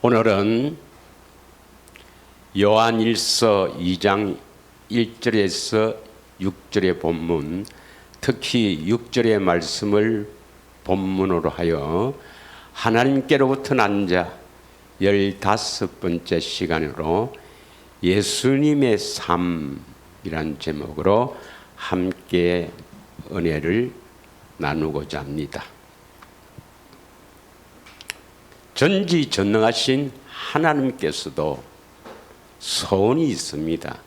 오늘은 요한일서 2장 1절에서 6절의 본문, 특히 6절의 말씀을 본문으로 하여 하나님께로부터 난 자 15번째 시간으로 예수님의 삶이란 제목으로 함께 은혜를 나누고자 합니다. 전지전능하신 하나님께서도 소원이 있습니다.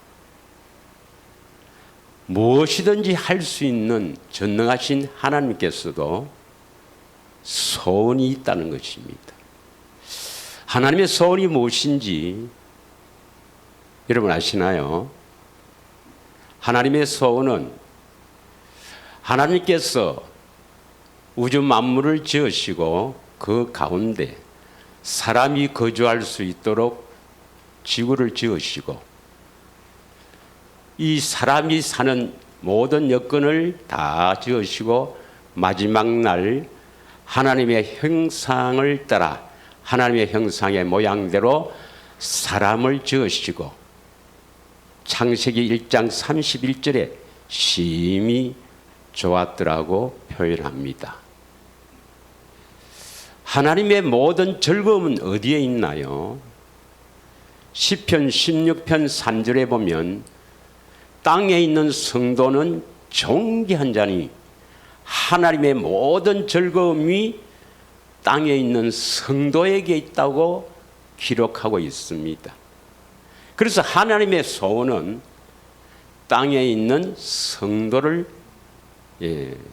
무엇이든지 할 수 있는 전능하신 하나님께서도 소원이 있다는 것입니다. 하나님의 소원이 무엇인지 여러분 아시나요? 하나님의 소원은 하나님께서 우주 만물을 지으시고 그 가운데 사람이 거주할 수 있도록 지구를 지으시고 이 사람이 사는 모든 여건을 다 지으시고 마지막 날 하나님의 형상을 따라 하나님의 형상의 모양대로 사람을 지으시고 창세기 1장 31절에 심히 좋았더라고 표현합니다. 하나님의 모든 즐거움은 어디에 있나요? 시편 16편 3절에 보면 땅에 있는 성도는 존귀한 자니 하나님의 모든 즐거움이 땅에 있는 성도에게 있다고 기록하고 있습니다. 그래서 하나님의 소원은 땅에 있는 성도를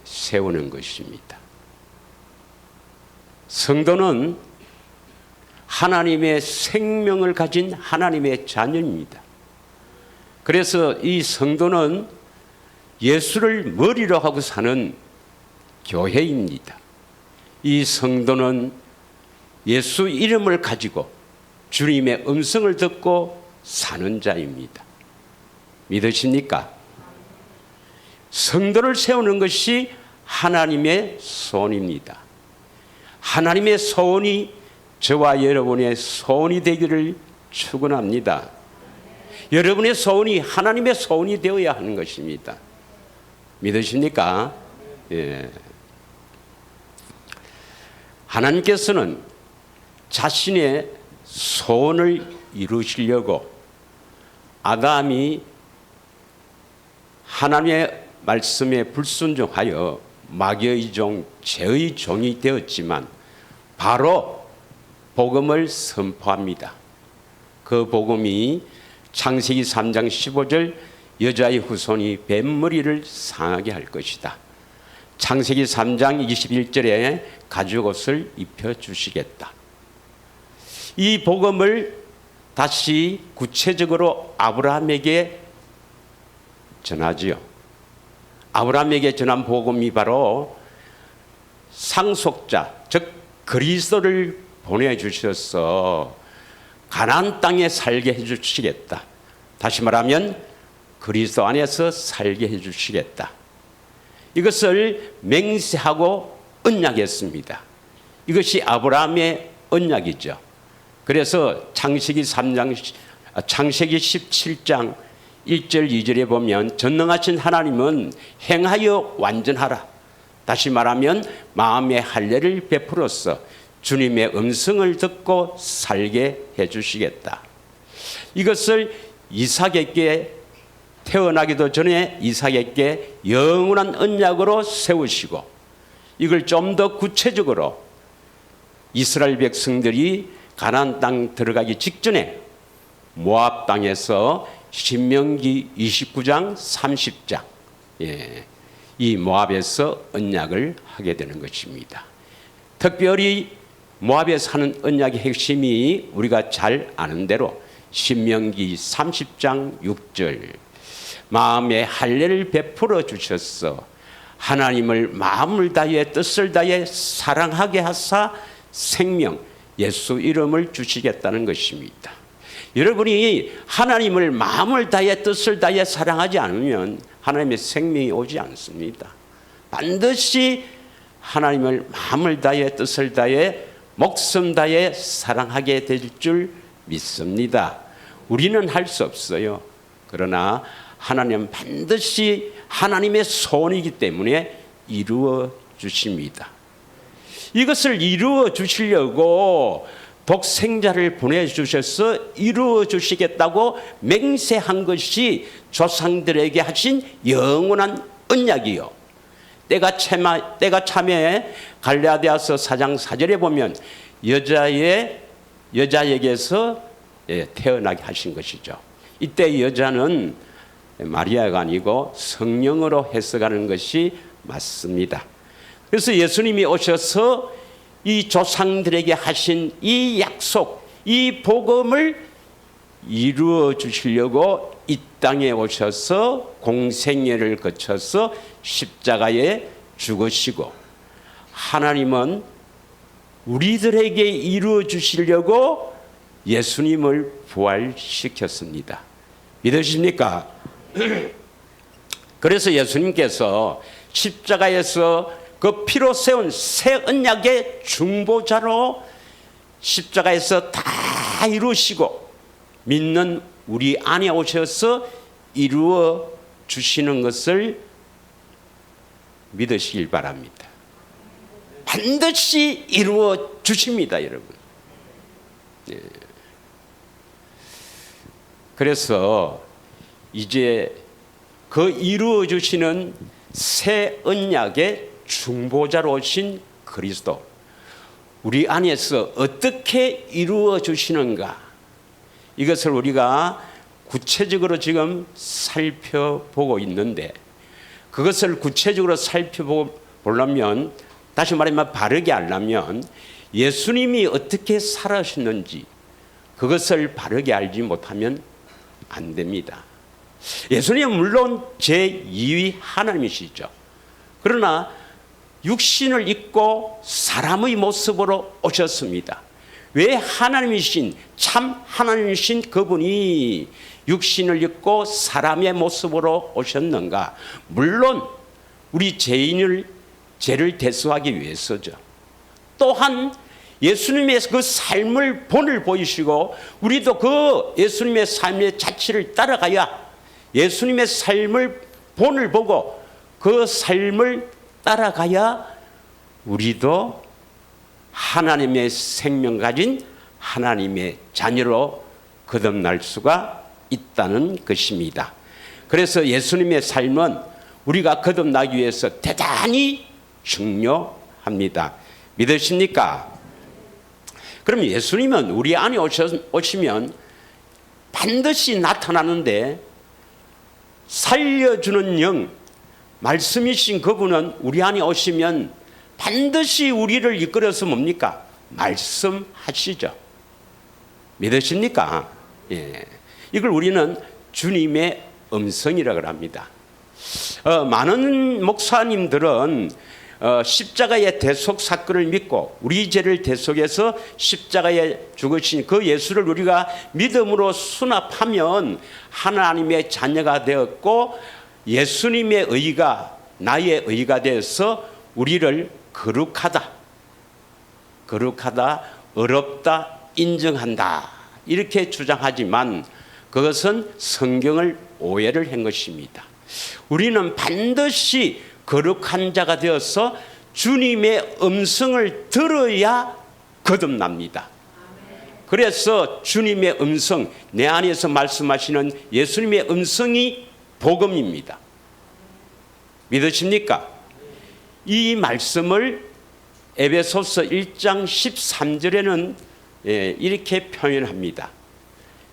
세우는 것입니다. 성도는 하나님의 생명을 가진 하나님의 자녀입니다. 그래서 이 성도는 예수를 머리로 하고 사는 교회입니다. 이 성도는 예수 이름을 가지고 주님의 음성을 듣고 사는 자입니다. 믿으십니까? 성도를 세우는 것이 하나님의 소원입니다. 하나님의 소원이 저와 여러분의 소원이 되기를 축원합니다. 여러분의 소원이 하나님의 소원이 되어야 하는 것입니다. 믿으십니까? 예. 하나님께서는 자신의 소원을 이루시려고 아담이 하나님의 말씀에 불순종하여 마귀의 종, 죄의 종이 되었지만 바로 복음을 선포합니다. 그 복음이 창세기 3장 15절 여자의 후손이 뱀머리를 상하게 할 것이다. 창세기 3장 21절에 가죽옷을 입혀주시겠다. 이 복음을 다시 구체적으로 아브라함에게 전하지요. 아브라함에게 전한 복음이 바로 상속자, 즉 그리스도를 보내주셔서 가나안 땅에 살게 해주시겠다. 다시 말하면 그리스도 안에서 살게 해주시겠다. 이것을 맹세하고 언약했습니다. 이것이 아브라함의 언약이죠. 그래서 창세기 17장 1절 2절에 보면 전능하신 하나님은 행하여 완전하라. 다시 말하면 마음의 할례를 베풀어서 주님의 음성을 듣고 살게 해주시겠다. 이것을 이삭에게 태어나기도 전에 이삭에게 영원한 언약으로 세우시고 이걸 좀 더 구체적으로 이스라엘 백성들이 가나안 땅 들어가기 직전에 모압 땅에서 신명기 29장 30장 이 모압에서 언약을 하게 되는 것입니다. 특별히 모압에서 하는 언약의 핵심이 우리가 잘 아는 대로 신명기 30장 6절 마음의 할례를 베풀어 주셔서 하나님을 마음을 다해 뜻을 다해 사랑하게 하사 생명 예수 이름을 주시겠다는 것입니다. 여러분이 하나님을 마음을 다해 뜻을 다해 사랑하지 않으면 하나님의 생명이 오지 않습니다. 반드시 하나님을 마음을 다해 뜻을 다해 목숨 다해 사랑하게 될 줄 믿습니다. 우리는 할 수 없어요. 그러나 하나님은 반드시 하나님의 소원이기 때문에 이루어 주십니다. 이것을 이루어 주시려고 독생자를 보내주셔서 이루어 주시겠다고 맹세한 것이 조상들에게 하신 영원한 언약이요. 때가 참에 갈라디아서 4장 4절에 보면 여자에게서 태어나게 하신 것이죠. 이때 여자는 마리아가 아니고 성령으로 해석하는 것이 맞습니다. 그래서 예수님이 오셔서 이 조상들에게 하신 이 약속, 이 복음을 이루어 주시려고 이 땅에 오셔서 공생애를 거쳐서 십자가에 죽으시고, 하나님은 우리들에게 이루어 주시려고 예수님을 부활시켰습니다. 믿으십니까? 그래서 예수님께서 십자가에서 그 피로 세운 새 언약의 중보자로 십자가에서 다 이루시고 믿는 우리 안에 오셔서 이루어 주시는 것을 믿으시길 바랍니다. 반드시 이루어 주십니다, 여러분. 네. 그래서 이제 그 이루어 주시는 새 언약의 중보자로 오신 그리스도, 우리 안에서 어떻게 이루어 주시는가, 이것을 우리가 구체적으로 지금 살펴보고 있는데, 그것을 구체적으로 살펴보려면, 다시 말하면 바르게 알려면 예수님이 어떻게 살아셨는지 그것을 바르게 알지 못하면 안 됩니다. 예수님은 물론 제2위 하나님이시죠. 그러나 육신을 입고 사람의 모습으로 오셨습니다. 왜 하나님이신, 참 하나님이신 그분이 육신을 입고 사람의 모습으로 오셨는가? 물론 우리 죄를 대속하기 위해서죠. 또한 예수님의 그 삶을 본을 보이시고 우리도 그 예수님의 삶의 자취를 따라가야, 예수님의 삶을 본을 보고 그 삶을 따라가야 우리도 하나님의 생명 가진 하나님의 자녀로 거듭날 수가 있다는 것입니다. 그래서 예수님의 삶은 우리가 거듭나기 위해서 대단히 중요합니다. 믿으십니까? 그럼 예수님은 우리 안에 오시면 반드시 나타나는데, 살려주는 영, 말씀이신 그분은 우리 안에 오시면 반드시 우리를 이끌어서 뭡니까? 말씀하시죠. 믿으십니까? 예. 이걸 우리는 주님의 음성이라고 합니다. 많은 목사님들은 십자가의 대속 사건을 믿고 우리 죄를 대속해서 십자가에 죽으신 그 예수를 우리가 믿음으로 수납하면 하나님의 자녀가 되었고, 예수님의 의가 나의 의가 되어서 우리를 거룩하다, 어렵다, 인정한다, 이렇게 주장하지만 그것은 성경을 오해를 한 것입니다. 우리는 반드시 거룩한 자가 되어서 주님의 음성을 들어야 거듭납니다. 그래서 주님의 음성, 내 안에서 말씀하시는 예수님의 음성이 복음입니다. 믿으십니까? 이 말씀을 에베소서 1장 13절에는 이렇게 표현합니다.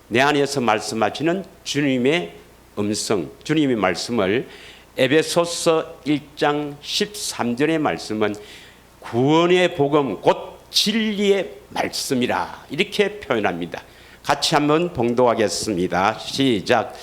내 안에서 말씀하시는 주님의 음성, 주님의 말씀을 에베소서 1장 13절의 말씀은 구원의 복음 곧 진리의 말씀이라, 이렇게 표현합니다. 같이 한번 봉독하겠습니다. 시작.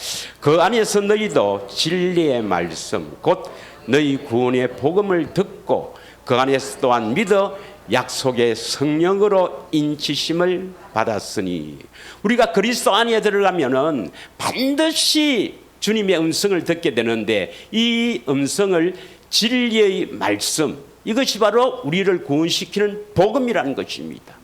그 안에서 너희도 진리의 말씀 곧 너희 구원의 복음을 듣고 그 안에서 또한 믿어 약속의 성령으로 인치심을 받았으니, 우리가 그리스도 안에 들어가면은 반드시 주님의 음성을 듣게 되는데, 이 음성을 진리의 말씀, 이것이 바로 우리를 구원시키는 복음이라는 것입니다.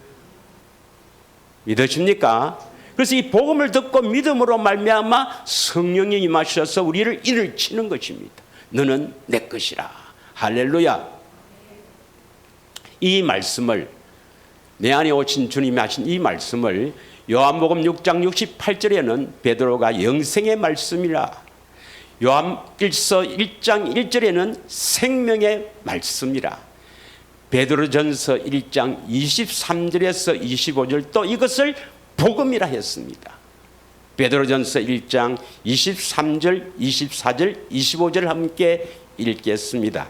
믿으십니까? 그래서 이 복음을 듣고 믿음으로 말미암아 성령이 임하셔서 우리를 일으키는 것입니다. 너는 내 것이라. 할렐루야. 이 말씀을, 내 안에 오신 주님이 하신 이 말씀을 요한복음 6장 68절에는 베드로가 영생의 말씀이라, 요한일서 1장 1절에는 생명의 말씀이라, 베드로전서 1장 23절에서 25절 또 이것을 복음이라 했습니다. 베드로전서 1장 23절, 24절, 25절을 함께 읽겠습니다.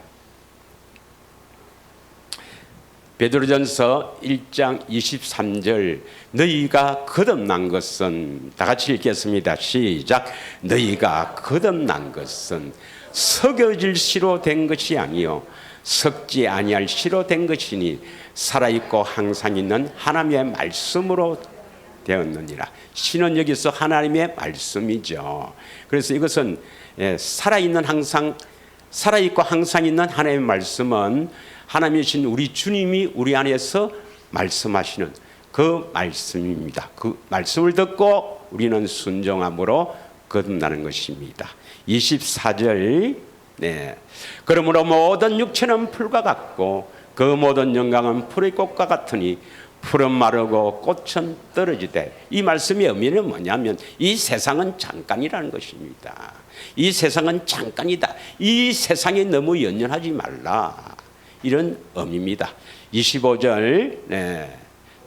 베드로전서 1장 23절, 너희가 거듭난 것은, 다 같이 읽겠습니다. 시작. 너희가 거듭난 것은 석여질 씨로 된 것이 아니요 썩지 아니할 씨로 된 것이니 살아있고 항상 있는 하나님의 말씀으로 되었느니라. 씨는 여기서 하나님의 말씀이죠. 그래서 이것은 살아있는 살아있고 항상 있는 하나님의 말씀은 하나님이신 우리 주님이 우리 안에서 말씀하시는 그 말씀입니다. 그 말씀을 듣고 우리는 순종함으로 거듭나는 것입니다. 24절, 그러므로 모든 육체는 풀과 같고 그 모든 영광은 풀의 꽃과 같으니 풀은 마르고 꽃은 떨어지되, 이 말씀의 의미는 뭐냐면 이 세상은 잠깐이라는 것입니다. 이 세상은 잠깐이다. 이 세상에 너무 연연하지 말라, 이런 의미입니다. 25절,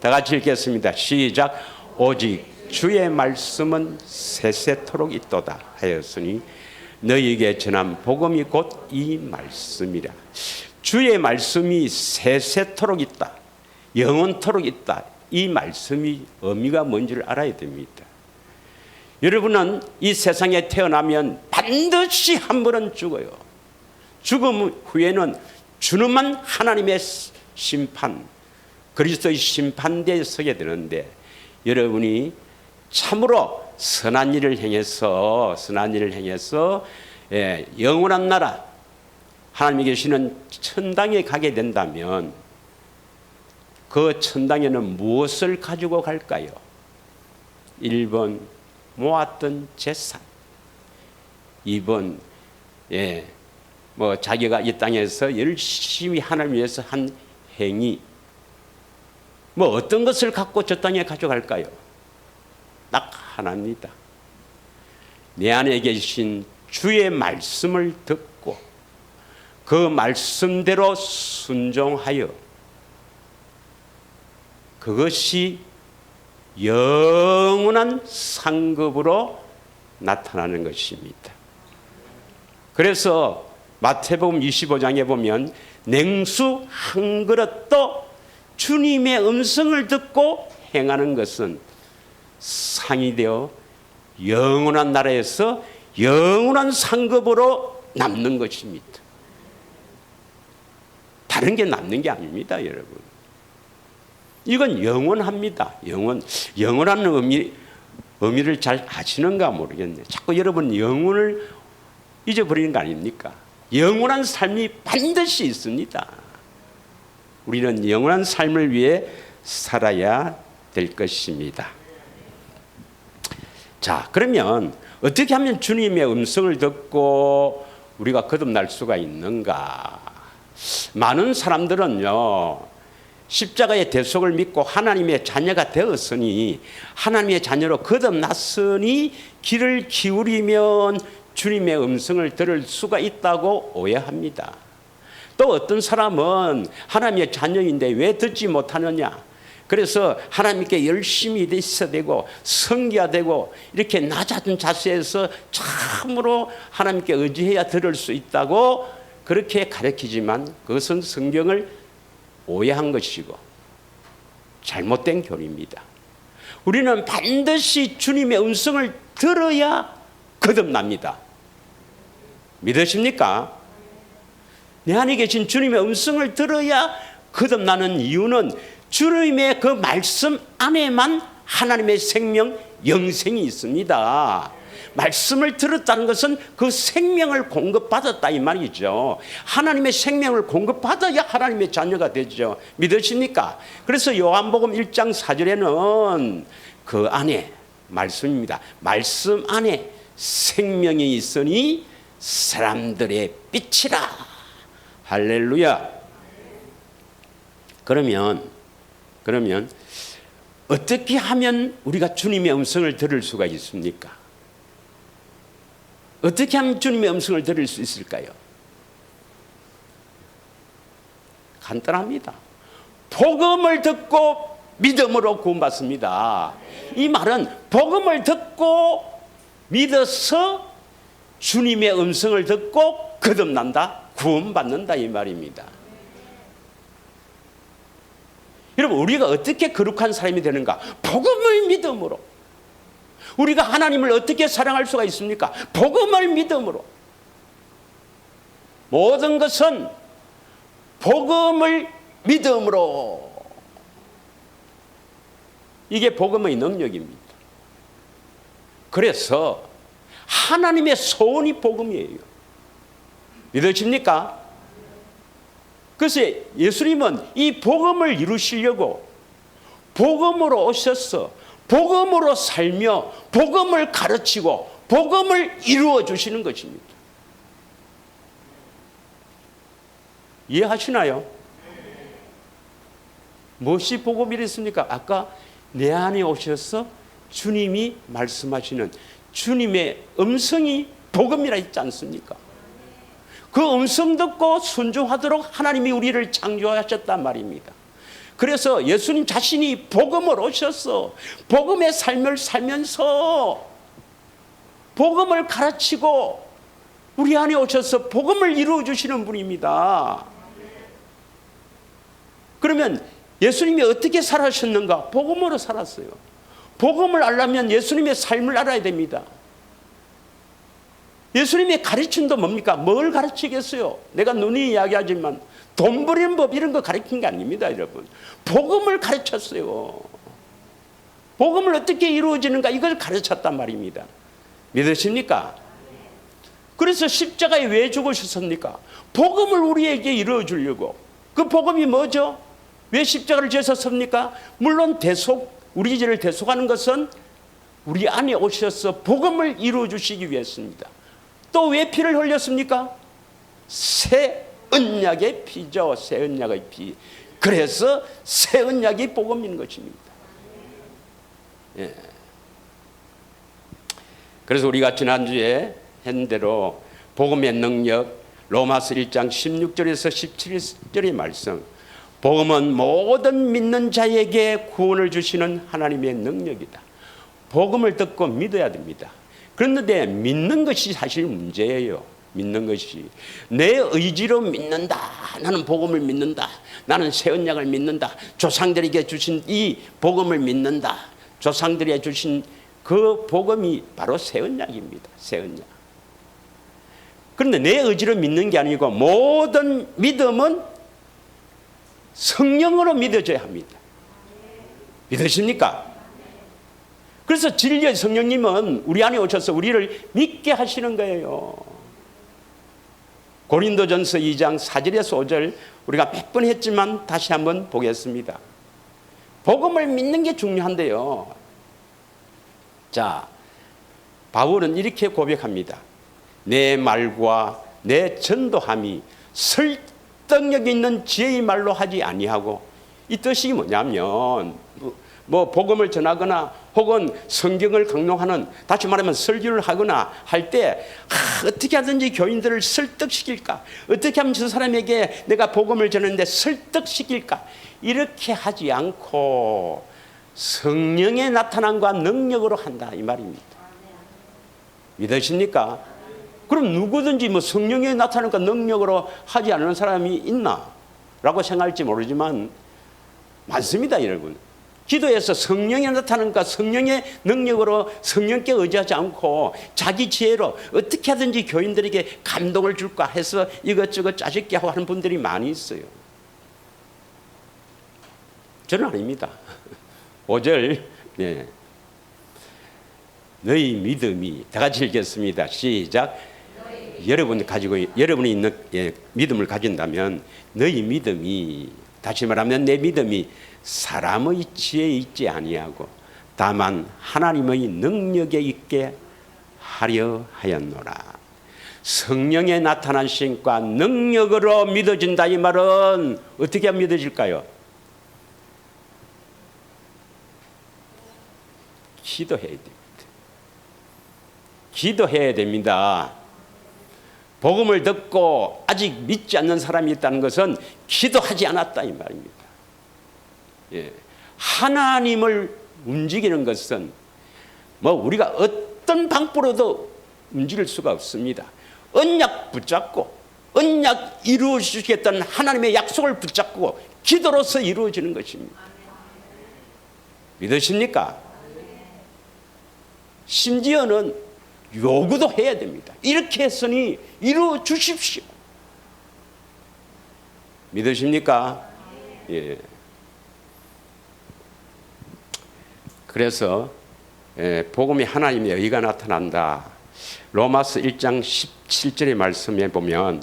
다 같이 읽겠습니다. 시작. 오직 주의 말씀은 세세토록 있도다 하였으니 너희에게 전한 복음이 곧 이 말씀이라. 주의 말씀이 세세토록 있다, 영원토록 있다. 이 말씀이 의미가 뭔지를 알아야 됩니다. 여러분은 이 세상에 태어나면 반드시 한 번은 죽어요. 죽음 후에는 주님만 하나님의 심판, 그리스도의 심판대에 서게 되는데, 여러분이 참으로 선한 일을 행해서 영원한 나라, 하나님이 계시는 천당에 가게 된다면 그 천당에는 무엇을 가지고 갈까요? 1번 모았던 재산, 2번 자기가 이 땅에서 열심히 하나님 위해서 한 행위, 어떤 것을 갖고 저 땅에 가져갈까요? 딱 하나입니다. 내 안에 계신 주의 말씀을 듣고 그 말씀대로 순종하여 그것이 영원한 상급으로 나타나는 것입니다. 그래서 마태복음 25장에 보면 냉수 한 그릇도 주님의 음성을 듣고 행하는 것은 상이 되어 영원한 나라에서 영원한 상급으로 남는 것입니다. 다른 게 남는 게 아닙니다, 여러분. 이건 영원합니다. 영원한 의미를 잘 아시는가 모르겠네. 자꾸 여러분 영혼을 잊어버리는 거 아닙니까? 영원한 삶이 반드시 있습니다. 우리는 영원한 삶을 위해 살아야 될 것입니다. 자, 그러면 어떻게 하면 주님의 음성을 듣고 우리가 거듭날 수가 있는가? 많은 사람들은요, 십자가의 대속을 믿고 하나님의 자녀가 되었으니, 하나님의 자녀로 거듭났으니 귀를 기울이면 주님의 음성을 들을 수가 있다고 오해합니다. 또 어떤 사람은 하나님의 자녀인데 왜 듣지 못하느냐, 그래서 하나님께 열심히 있어야 되고 섬겨야 되고 이렇게 낮은 자세에서 참으로 하나님께 의지해야 들을 수 있다고 그렇게 가르치지만, 그것은 성경을 오해한 것이고 잘못된 교리입니다. 우리는 반드시 주님의 음성을 들어야 거듭납니다. 믿으십니까? 내 안에 계신 주님의 음성을 들어야 거듭나는 이유는 주님의 그 말씀 안에만 하나님의 생명, 영생이 있습니다. 말씀을 들었다는 것은 그 생명을 공급받았다 이 말이죠. 하나님의 생명을 공급받아야 하나님의 자녀가 되죠. 믿으십니까? 그래서 요한복음 1장 4절에는 그 안에 말씀입니다. 말씀 안에 생명이 있으니 사람들의 빛이라. 할렐루야. 그러면 어떻게 하면 우리가 주님의 음성을 들을 수가 있습니까? 어떻게 하면 주님의 음성을 들을 수 있을까요? 간단합니다. 복음을 듣고 믿음으로 구원받습니다. 이 말은 복음을 듣고 믿어서 주님의 음성을 듣고 거듭난다, 구원받는다 이 말입니다. 여러분, 우리가 어떻게 거룩한 사람이 되는가? 복음을 믿음으로. 우리가 하나님을 어떻게 사랑할 수가 있습니까? 복음을 믿음으로. 모든 것은 복음을 믿음으로. 이게 복음의 능력입니다. 그래서 하나님의 소원이 복음이에요. 믿으십니까? 그래서 예수님은 이 복음을 이루시려고 복음으로 오셔서 복음으로 살며 복음을 가르치고 복음을 이루어 주시는 것입니다. 이해하시나요? 무엇이 복음이랬습니까? 아까 내 안에 오셔서 주님이 말씀하시는 주님의 음성이 복음이라 했지 않습니까? 그 음성 듣고 순종하도록 하나님이 우리를 창조하셨단 말입니다. 그래서 예수님 자신이 복음으로 오셔서 복음의 삶을 살면서 복음을 가르치고 우리 안에 오셔서 복음을 이루어 주시는 분입니다. 그러면 예수님이 어떻게 살아셨는가? 복음으로 살았어요. 복음을 알려면 예수님의 삶을 알아야 됩니다. 예수님의 가르침도 뭡니까? 뭘 가르치겠어요? 내가 눈이 이야기하지만 돈 버리는 법 이런 거 가르친 게 아닙니다, 여러분. 복음을 가르쳤어요. 복음을 어떻게 이루어지는가 이걸 가르쳤단 말입니다. 믿으십니까? 그래서 십자가에 왜 죽으셨습니까? 복음을 우리에게 이루어 주려고. 그 복음이 뭐죠? 왜 십자가를 지셨습니까? 물론 우리 죄를 대속하는 것은 우리 안에 오셔서 복음을 이루어 주시기 위해서입니다. 또 왜 피를 흘렸습니까? 새 언약의 피죠. 새 언약의 피. 그래서 새 언약이 복음인 것입니다. 예. 그래서 우리가 지난주에 한 대로 복음의 능력, 로마서 1장 16절에서 17절의 말씀, 복음은 모든 믿는 자에게 구원을 주시는 하나님의 능력이다. 복음을 듣고 믿어야 됩니다. 그런데 믿는 것이 사실 문제예요. 믿는 것이 내 의지로 믿는다. 나는 복음을 믿는다. 나는 새 언약을 믿는다. 조상들에게 주신 이 복음을 믿는다. 조상들에게 주신 그 복음이 바로 새 언약입니다. 새 언약. 그런데 내 의지로 믿는 게 아니고 모든 믿음은 성령으로 믿어져야 합니다. 믿으십니까? 그래서 진리의 성령님은 우리 안에 오셔서 우리를 믿게 하시는 거예요. 고린도전서 2장 4절에서 5절 우리가 몇 번 했지만 다시 한번 보겠습니다. 복음을 믿는 게 중요한데요. 자, 바울은 이렇게 고백합니다. 내 말과 내 전도함이 설득력 있는 지혜의 말로 하지 아니하고, 이 뜻이 뭐냐면 복음을 전하거나 혹은 성경을 강론하는, 다시 말하면 설교를 하거나 할 때 어떻게 하든지 교인들을 설득시킬까, 어떻게 하면 저 사람에게 내가 복음을 전하는데 설득시킬까, 이렇게 하지 않고 성령의 나타남과 능력으로 한다 이 말입니다. 믿으십니까? 그럼 누구든지 성령의 나타남과 능력으로 하지 않는 사람이 있나? 라고 생각할지 모르지만 많습니다, 여러분. 기도에서 성령의 나타남과 성령의 능력으로 성령께 의지하지 않고 자기 지혜로 어떻게 하든지 교인들에게 감동을 줄까 해서 이것저것 짜집게 하고 하는 분들이 많이 있어요. 저는 아닙니다. 5절. 네. 너희 믿음이, 다 같이 읽겠습니다. 시작. 여러분이 있는 믿음을 가진다면 너희 믿음이, 다시 말하면 내 믿음이 사람의 지혜에 있지 아니하고 다만 하나님의 능력에 있게 하려 하였노라. 성령의 나타나심과 능력으로 믿어진다, 이 말은 어떻게 믿어질까요? 기도해야 됩니다. 기도해야 됩니다. 복음을 듣고 아직 믿지 않는 사람이 있다는 것은 기도하지 않았다, 이 말입니다. 예. 하나님을 움직이는 것은 우리가 어떤 방법으로도 움직일 수가 없습니다. 언약 붙잡고, 언약 이루어 주시겠다는 하나님의 약속을 붙잡고 기도로서 이루어지는 것입니다. 믿으십니까? 심지어는 요구도 해야 됩니다. 이렇게 했으니 이루어 주십시오. 믿으십니까? 예. 그래서 복음이 하나님의 의가 나타난다. 로마서 1장 17절의 말씀에 보면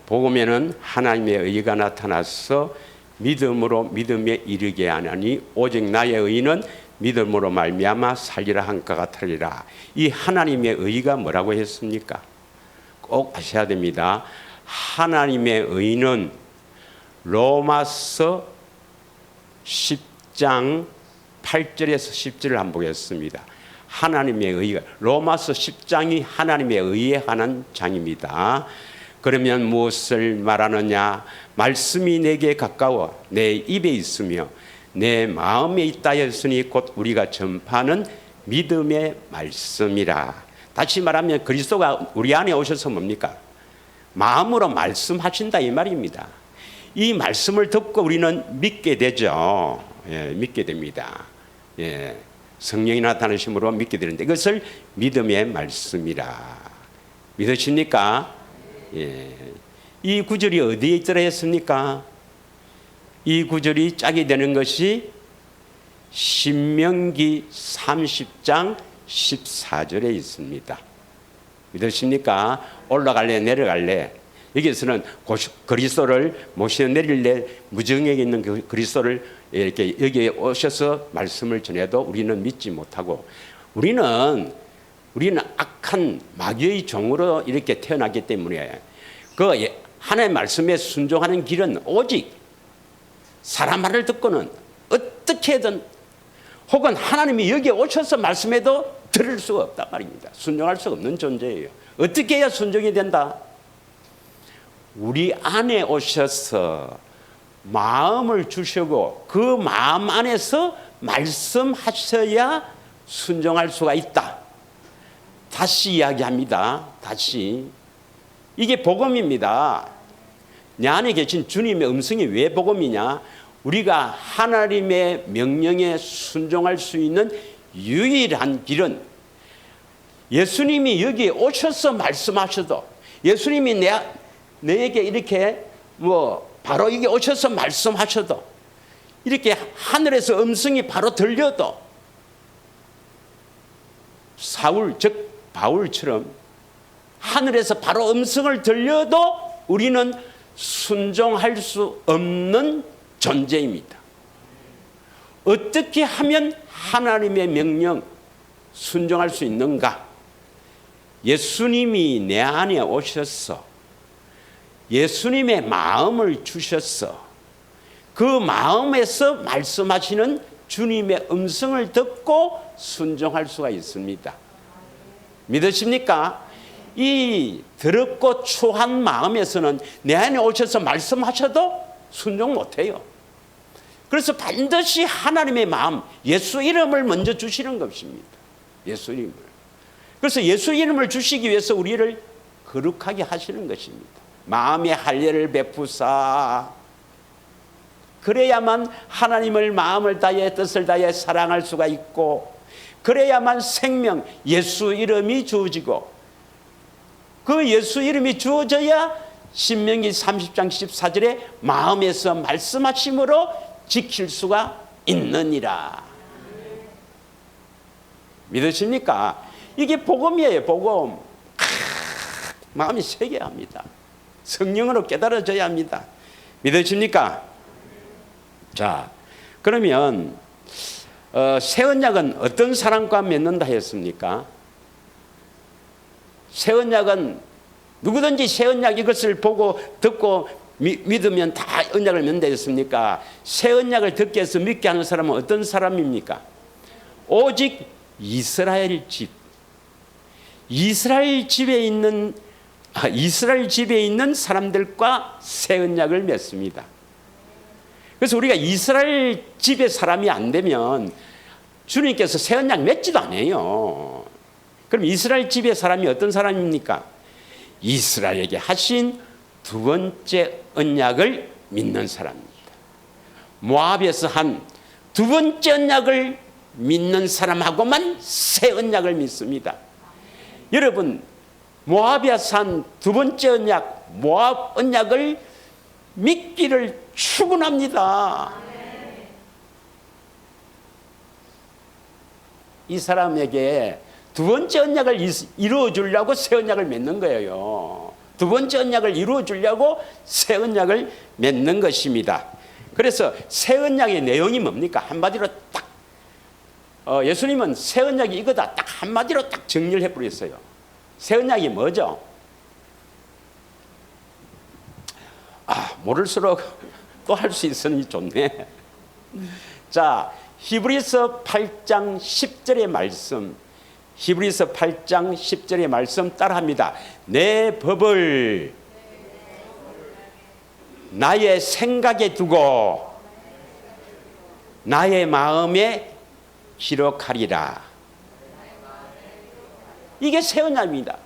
복음에는 하나님의 의가 나타나서 믿음으로 믿음에 이르게 하나니 오직 나의 의는 믿음으로 말미암아 살리라 한가 같으리라. 이 하나님의 의가 뭐라고 했습니까? 꼭 아셔야 됩니다. 하나님의 의는 로마서 10장 8절에서 10절을 한번 보겠습니다. 하나님의 의가, 로마서 10장이 하나님의 의에 관한 장입니다. 그러면 무엇을 말하느냐? 말씀이 내게 가까워 내 입에 있으며 내 마음에 있다 했으니 곧 우리가 전파하는 믿음의 말씀이라. 다시 말하면 그리스도가 우리 안에 오셔서 뭡니까? 마음으로 말씀하신다, 이 말입니다. 이 말씀을 듣고 우리는 믿게 되죠. 예, 믿게 됩니다. 예, 성령이 나타나심으로 믿게 되는데 그것을 믿음의 말씀이라. 믿으십니까? 예. 이 구절이 어디에 있더라 했습니까? 이 구절이 짝이 되는 것이 신명기 30장 14절에 있습니다. 믿으십니까? 올라갈래 내려갈래? 여기서는 그리스도를 모시어 내릴래, 무정에 있는 그 그리스도를 이렇게 여기에 오셔서 말씀을 전해도 우리는 믿지 못하고, 우리는 악한 마귀의 종으로 이렇게 태어났기 때문에 그 하나님의 말씀에 순종하는 길은 오직 사람 말을 듣고는 어떻게든, 혹은 하나님이 여기에 오셔서 말씀해도 들을 수가 없단 말입니다. 순종할 수가 없는 존재예요. 어떻게 해야 순종이 된다? 우리 안에 오셔서 마음을 주시고 그 마음 안에서 말씀하셔야 순종할 수가 있다. 다시 이야기합니다. 다시. 이게 복음입니다. 내 안에 계신 주님의 음성이 왜 복음이냐? 우리가 하나님의 명령에 순종할 수 있는 유일한 길은 예수님이 여기에 오셔서 말씀하셔도, 예수님이 내게 이렇게 바로 여기 오셔서 말씀하셔도, 이렇게 하늘에서 음성이 바로 들려도, 사울 즉 바울처럼 하늘에서 바로 음성을 들려도 우리는 순종할 수 없는 존재입니다. 어떻게 하면 하나님의 명령 순종할 수 있는가? 예수님이 내 안에 오셔서 예수님의 마음을 주셔서 그 마음에서 말씀하시는 주님의 음성을 듣고 순종할 수가 있습니다. 믿으십니까? 이 더럽고 추한 마음에서는 내 안에 오셔서 말씀하셔도 순종 못해요. 그래서 반드시 하나님의 마음, 예수 이름을 먼저 주시는 것입니다. 예수 이름을. 그래서 예수 이름을 주시기 위해서 우리를 거룩하게 하시는 것입니다. 마음의 할례를 베푸사, 그래야만 하나님을 마음을 다해 뜻을 다해 사랑할 수가 있고, 그래야만 생명, 예수 이름이 주어지고, 그 예수 이름이 주어져야 신명기 30장 14절에 마음에서 말씀하심으로 지킬 수가 있느니라. 믿으십니까? 이게 복음이에요, 복음. 마음이 새겨야 합니다. 성령으로 깨달아져야 합니다. 믿으십니까? 자, 그러면 새 언약은 어떤 사람과 맺는다 했습니까? 새 언약은 누구든지 새 언약 이것을 보고 듣고 믿으면 다 언약을 맺는다 했습니까? 새 언약을 듣게 해서 믿게 하는 사람은 어떤 사람입니까? 오직 이스라엘 집. 이스라엘 집에 있는 사람들과 새 언약을 맺습니다. 그래서 우리가 이스라엘 집의 사람이 안 되면 주님께서 새 언약 맺지도 않아요. 그럼 이스라엘 집의 사람이 어떤 사람입니까? 이스라엘에게 하신 두 번째 언약을 믿는 사람입니다. 모압에서 한 두 번째 언약을 믿는 사람하고만 새 언약을 믿습니다. 여러분, 모압에서 한 두 번째 언약, 모압 언약을 믿기를 축원합니다. 이 사람에게 두 번째 언약을 이루어 주려고 새 언약을 맺는 거예요. 두 번째 언약을 이루어 주려고 새 언약을 맺는 것입니다. 그래서 새 언약의 내용이 뭡니까? 한마디로 딱 예수님은 새 언약이 이거다 딱 한마디로 딱 정리를 해버렸어요. 새 언약이 뭐죠? 모를수록 또 할 수 있으니 좋네. 자, 히브리서 8장 10절의 말씀, 히브리서 8장 10절의 말씀 따라합니다. 내 법을 나의 생각에 두고 나의 마음에 기록하리라. 이게 새 언약입니다.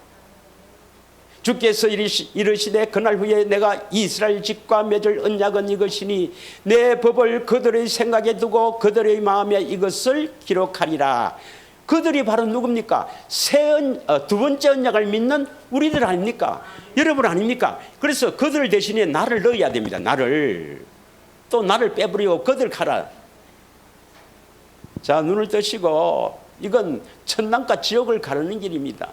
주께서 이르시되 그날 후에 내가 이스라엘 집과 맺을 언약은 이것이니 내 법을 그들의 생각에 두고 그들의 마음에 이것을 기록하리라. 그들이 바로 누굽니까? 두 번째 언약을 믿는 우리들 아닙니까? 여러분 아닙니까? 그래서 그들 대신에 나를 넣어야 됩니다. 나를 빼버리고 그들 가라. 자, 눈을 뜨시고 이건 천당과 지옥을 가르는 길입니다.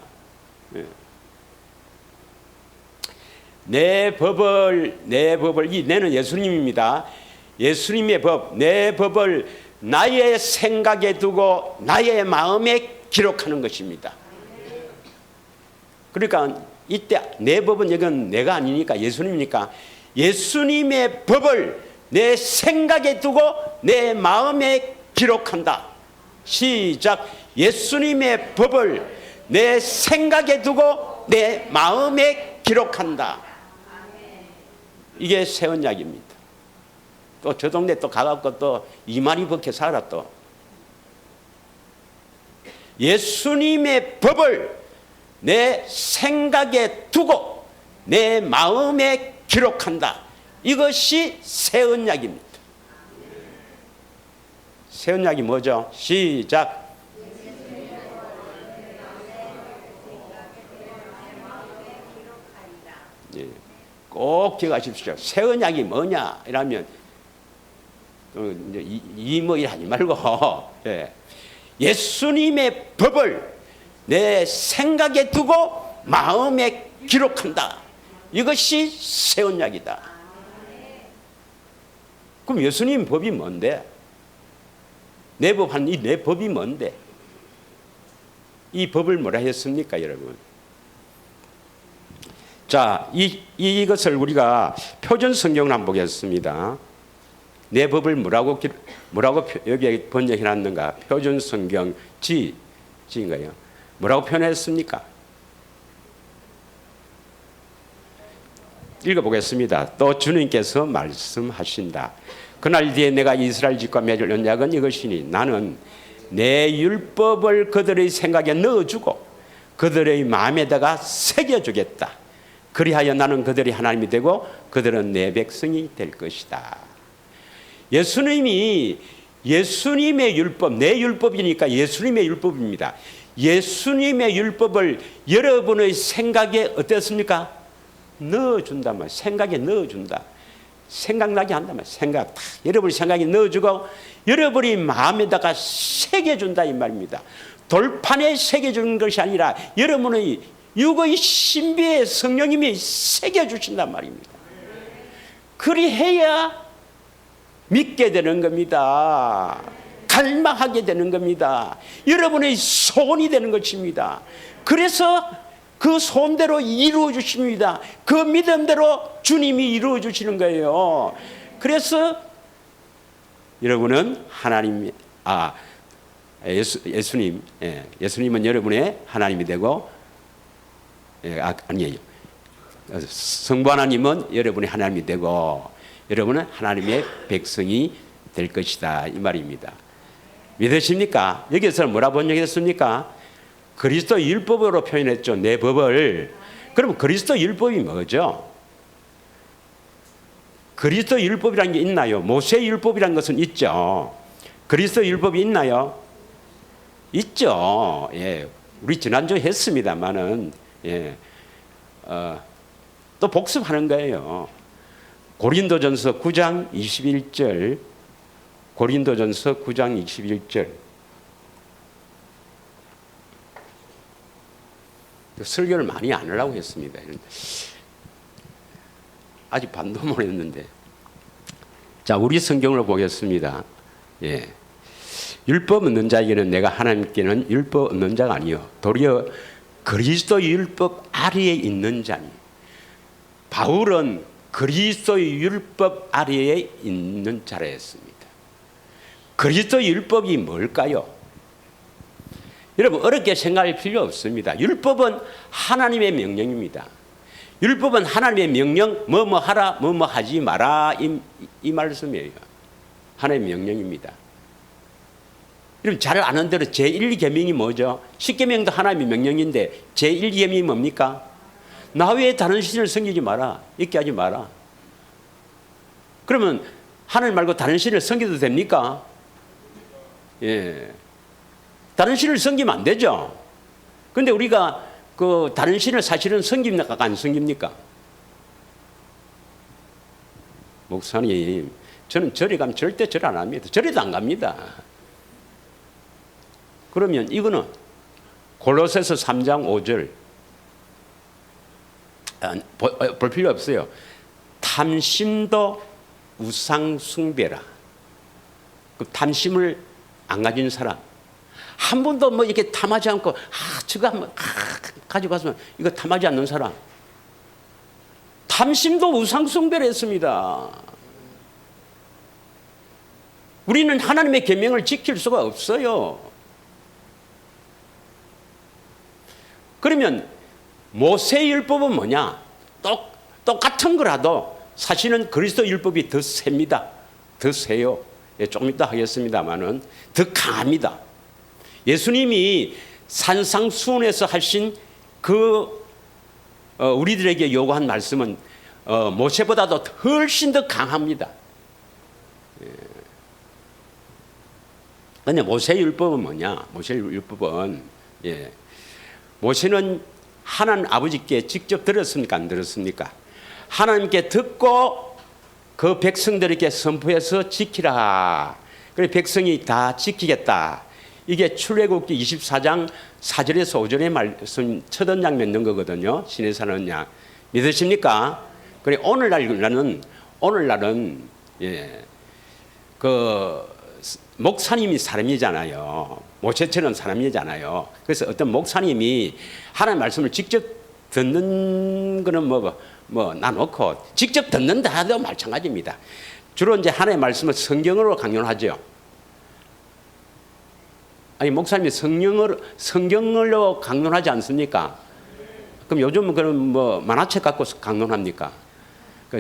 내 법을 이 내는 예수님입니다. 예수님의 법, 내 법을 나의 생각에 두고 나의 마음에 기록하는 것입니다. 그러니까 이때 내 법은 이건 내가 아니니까 예수님이니까 예수님의 법을 내 생각에 두고 내 마음에 기록한다. 시작. 예수님의 법을 내 생각에 두고 내 마음에 기록한다. 이게 새 언약입니다. 또 저 동네 또 가갖고 또 이마리 벗겨 살아. 또 예수님의 법을 내 생각에 두고 내 마음에 기록한다. 이것이 새 언약입니다. 새 언약이 뭐죠? 시작. 꼭 기억하십시오. 새 언약이 뭐냐 이러면 뭐 이러지 말고 예수님의 법을 내 생각에 두고 마음에 기록한다. 이것이 새 언약이다. 그럼 예수님 법이 뭔데? 내 법이 뭔데? 이 법을 뭐라 했습니까, 여러분? 자, 이것을 우리가 표준 성경을 한번 보겠습니다. 내 법을 뭐라고 여기에 번역해 놨는가? 표준 성경 지인가요? 뭐라고 표현했습니까? 읽어보겠습니다. 또 주님께서 말씀하신다. 그날 뒤에 내가 이스라엘 집과 맺을 언약은 이것이니 나는 내 율법을 그들의 생각에 넣어주고 그들의 마음에다가 새겨주겠다. 그리하여 나는 그들이 하나님이 되고 그들은 내 백성이 될 것이다. 예수님의 율법, 내 율법이니까 예수님의 율법입니다. 예수님의 율법을 여러분의 생각에 어땠습니까? 넣어준단 말이에요. 생각에 넣어준다. 생각나게 한단 말이에요. 생각 여러분의 생각에 넣어주고 여러분의 마음에다가 새겨준다 이 말입니다. 돌판에 새겨주는 것이 아니라 여러분의 육의 신비에 성령님이 새겨주신단 말입니다. 그리해야 믿게 되는 겁니다. 갈망하게 되는 겁니다. 여러분의 소원이 되는 것입니다. 그래서 그 소원대로 이루어 주십니다. 그 믿음대로 주님이 이루어 주시는 거예요. 그래서 여러분은 하나님, 예수님은 여러분의 하나님이 되고, 아니에요. 성부 하나님은 여러분의 하나님이 되고, 여러분은 하나님의 백성이 될 것이다, 이 말입니다. 믿으십니까? 여기서 뭐라 번역했습니까? 그리스도 율법으로 표현했죠. 내 법을. 그럼 그리스도 율법이 뭐죠? 그리스도 율법이라는 게 있나요? 모세 율법이라는 것은 있죠. 그리스도 율법이 있나요? 있죠. 예, 우리 지난주에 했습니다만은, 예, 또 복습하는 거예요. 고린도전서 9장 21절, 고린도전서 9장 21절. 설교를 많이 안 하려고 했습니다. 아직 반도 못 했는데. 자, 우리 성경을 보겠습니다. 예. 율법 없는 자에게는 내가 하나님께는 율법 없는 자가 아니요 도리어 그리스도 율법 아래에 있는 자니. 바울은 그리스도 율법 아래에 있는 자라 했습니다. 그리스도 율법이 뭘까요? 여러분 어렵게 생각할 필요 없습니다. 율법은 하나님의 명령입니다. 율법은 하나님의 명령, 뭐뭐 하라, 뭐뭐 하지 마라, 이 말씀이에요. 하나님의 명령입니다. 여러분 잘 아는 대로 제1계명이 뭐죠? 10계명도 하나님의 명령인데 제1계명이 뭡니까? 나 외에 다른 신을 섬기지 마라, 있게 하지 마라. 그러면 하나님 말고 다른 신을 섬겨도 됩니까? 예. 다른 신을 섬기면 안 되죠. 그런데 우리가 그 다른 신을 사실은 섬깁니까? 안 섬깁니까? 목사님, 저는 절에 가면 절대 절 안 합니다. 절에도 안 갑니다. 그러면 이거는 골로새서 3장 5절 볼 필요 없어요. 탐심도 우상 숭배라. 그 탐심을 안 가진 사람, 한 번도 뭐 이렇게 탐하지 않고 저거 한번 가지고 갔으면 이거 탐하지 않는 사람, 탐심도 우상 숭배를 했습니다. 우리는 하나님의 계명을 지킬 수가 없어요. 그러면 모세율법은 뭐냐? 똑같은 거라도 사실은 그리스도 율법이 더 셉니다. 더 세요. 예, 조금 이따 하겠습니다만은 더 강합니다. 예수님이 산상수훈에서 하신 그 우리들에게 요구한 말씀은 모세보다도 훨씬 더 강합니다. 그런데 모세율법은 뭐냐? 모세율법은 모세는 하나님 아버지께 직접 들었습니까? 안 들었습니까? 하나님께 듣고 그 백성들에게 선포해서 지키라. 그래 백성이 다 지키겠다. 이게 출애굽기 24장 4절에서 5절의 말씀 첫 언약 맺는 거거든요. 신의 산 언약. 믿으십니까? 그래 오늘날은 그 목사님이 사람이잖아요. 모세처럼 사람이잖아요. 그래서 어떤 목사님이 하나님의 말씀을 직접 듣는 거는 뭐 나놓고 직접 듣는다 하도 마찬가지입니다. 주로 이제 하나님의 말씀을 성경으로 강론하죠. 아니 목사님이 성경으로 강론하지 않습니까? 그럼 요즘은 그럼 뭐 만화책 갖고 강론합니까?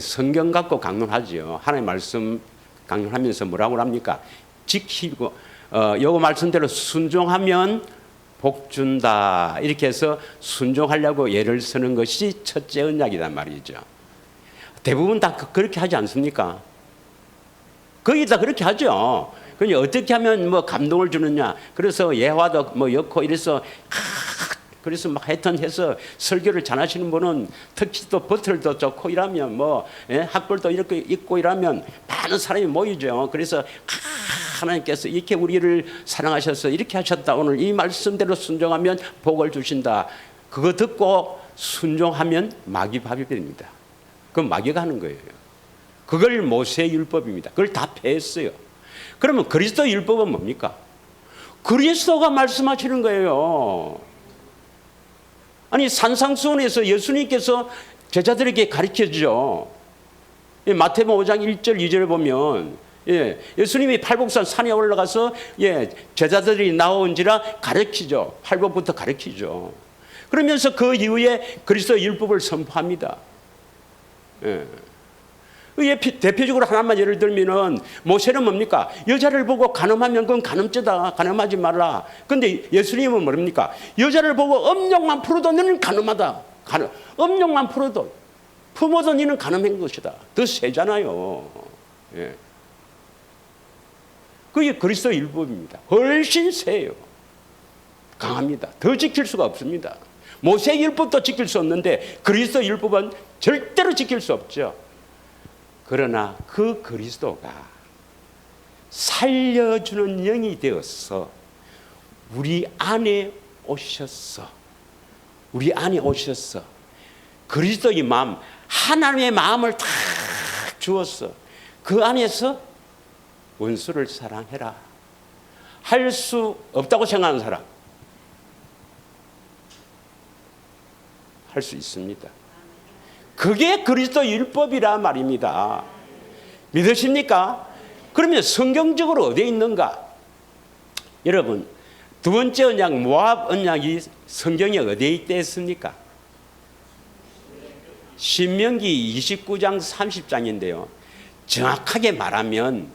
성경 갖고 강론하죠. 하나님의 말씀 강론하면서 뭐라고 합니까? 지키고 요거 말씀대로 순종하면 복 준다. 이렇게 해서 순종하려고 예를 쓰는 것이 첫째 언약이란 말이죠. 대부분 다 그렇게 하지 않습니까? 거의 다 그렇게 하죠. 그냥 어떻게 하면 뭐 감동을 주느냐. 그래서 예화도 뭐 엮고 이래서 그래서 막 하여튼 해서 설교를 잘하시는 분은 특히 또 버틀도 좋고 이러면 뭐 학벌도 이렇게 있고 이러면 많은 사람이 모이죠. 그래서 하나님께서 이렇게 우리를 사랑하셔서 이렇게 하셨다. 오늘 이 말씀대로 순종하면 복을 주신다. 그거 듣고 순종하면 마귀 밥이 됩니다. 그건 마귀가 하는 거예요. 그걸 모세의 율법입니다. 그걸 다 폐했어요. 그러면 그리스도 율법은 뭡니까? 그리스도가 말씀하시는 거예요. 아니 산상수훈에서 예수님께서 제자들에게 가르쳐주죠. 마태복음 5장 1절 2절을 보면 예수님이 팔복산 산에 올라가서 제자들이 나온지라 가르치죠. 팔복부터 가르치죠. 그러면서 그 이후에 그리스도 율법을 선포합니다. 대표적으로 하나만 예를 들면은 모세는 뭡니까? 여자를 보고 간음하면 그건 간음죄다. 간음하지 말라. 근데 예수님은 뭡니까? 여자를 보고 음욕만 풀어도 너는 간음하다. 음욕만 풀어도 품어도 너는 간음한 것이다. 더 세잖아요. 그게 그리스도 율법입니다. 훨씬 세요. 강합니다. 더 지킬 수가 없습니다. 모세 율법도 지킬 수 없는데 그리스도 율법은 절대로 지킬 수 없죠. 그러나 그 그리스도가 살려주는 영이 되어서 우리 안에 오셔서 그리스도의 마음, 하나님의 마음을 다 주었어. 그 안에서 원수를 사랑해라. 할 수 없다고 생각하는 사람 할 수 있습니다. 그게 그리스도 율법이라 말입니다. 믿으십니까? 그러면 성경적으로 어디에 있는가? 여러분, 두 번째 언약 모압 언약이 성경에 어디에 있습니까? 신명기 29장 30장인데요. 정확하게 말하면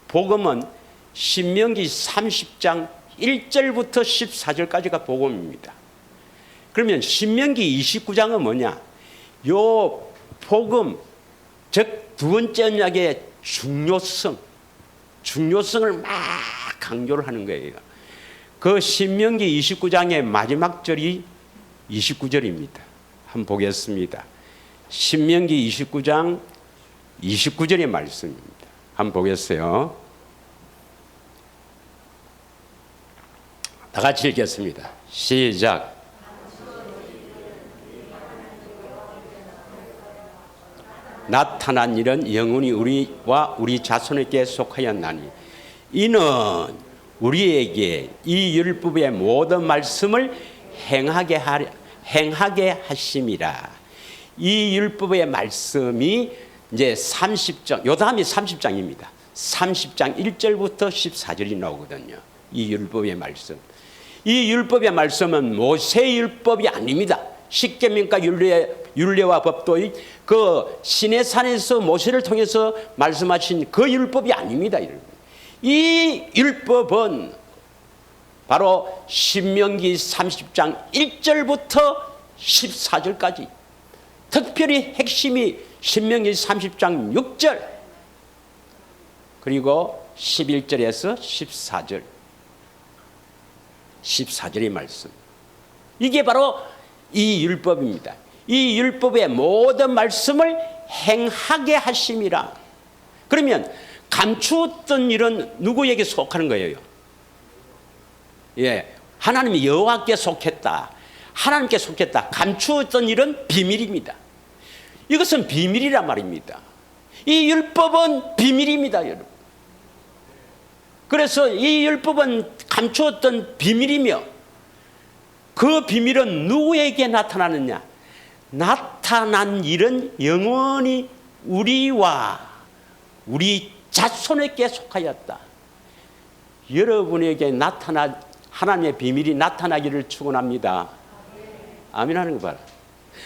복음은 신명기 30장 1절부터 14절까지가 복음입니다. 그러면 신명기 29장은 뭐냐? 요 복음, 즉 두 번째 언약의 중요성을 막 강조를 하는 거예요. 그 신명기 29장의 마지막 절이 29절입니다. 한번 보겠습니다. 신명기 29장 29절의 말씀입니다. 한번 보겠어요. 다 같이 읽겠습니다. 시작. 나타난 일은 영원히 우리와 우리 자손에게 속하였나니 이는 우리에게 이 율법의 모든 말씀을 행하게 하심이라. 이 율법의 말씀이 이제 30장, 요 다음이 30장입니다. 30장 1절부터 14절이 나오거든요. 이 율법의 말씀. 이 율법의 말씀은 모세 율법이 아닙니다. 십계명과 율례와 법도의 그 시내산에서 모세를 통해서 말씀하신 그 율법이 아닙니다. 이 율법은 바로 신명기 30장 1절부터 14절까지, 특별히 핵심이 신명기 30장 6절 그리고 11절에서 14절의 말씀, 이게 바로 이 율법입니다. 이 율법의 모든 말씀을 행하게 하심이라. 그러면 감추었던 일은 누구에게 속하는 거예요? 하나님이 여호와께 속했다. 하나님께 속했다. 감추었던 일은 비밀입니다. 이것은 비밀이란 말입니다. 이 율법은 비밀입니다, 여러분. 그래서 이 율법은 감추었던 비밀이며 그 비밀은 누구에게 나타나느냐? 나타난 일은 영원히 우리와 우리 자손에게 속하였다. 여러분에게 하나님의 비밀이 나타나기를 축원합니다. 아멘 하는 거 봐라.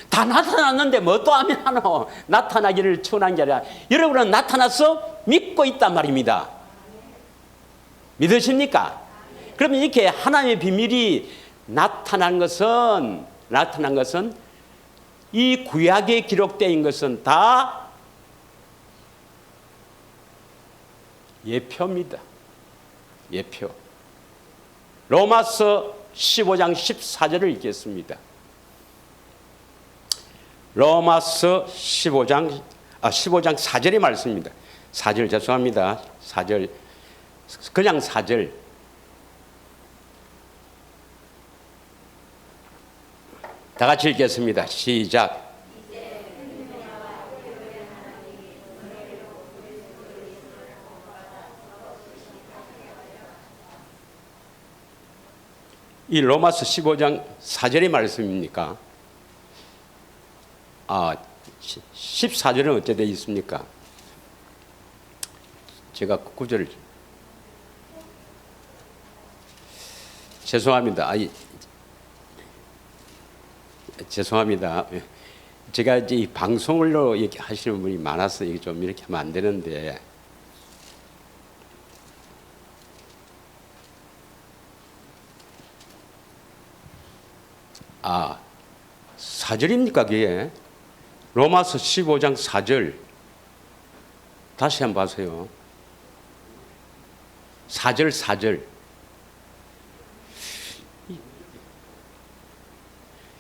다 나타났는데 뭐 또 아멘 하노? 나타나기를 축원한 게 아니라 여러분은 나타나서 믿고 있단 말입니다. 믿으십니까? 그러면 이렇게 하나님의 비밀이 나타난 것은 이 구약에 기록된 것은 다 예표입니다. 예표. 로마서 15장 14절을 읽겠습니다. 로마서 15장 4절의 말씀입니다. 4절 죄송합니다. 4절 그냥 4절. 다 같이 읽겠습니다. 시작. 이 로마서 15장 4절의 말씀입니까? 14절은 어째 되어 있습니까? 제가 9절을 죄송합니다. 죄송합니다. 제가 이제 이 방송으로 이렇게 하시는 분이 많아서 이게 좀 이렇게 하면 안 되는데, 아, 4절입니까 그게? 로마서 15장 4절 다시 한번 봐세요. 4절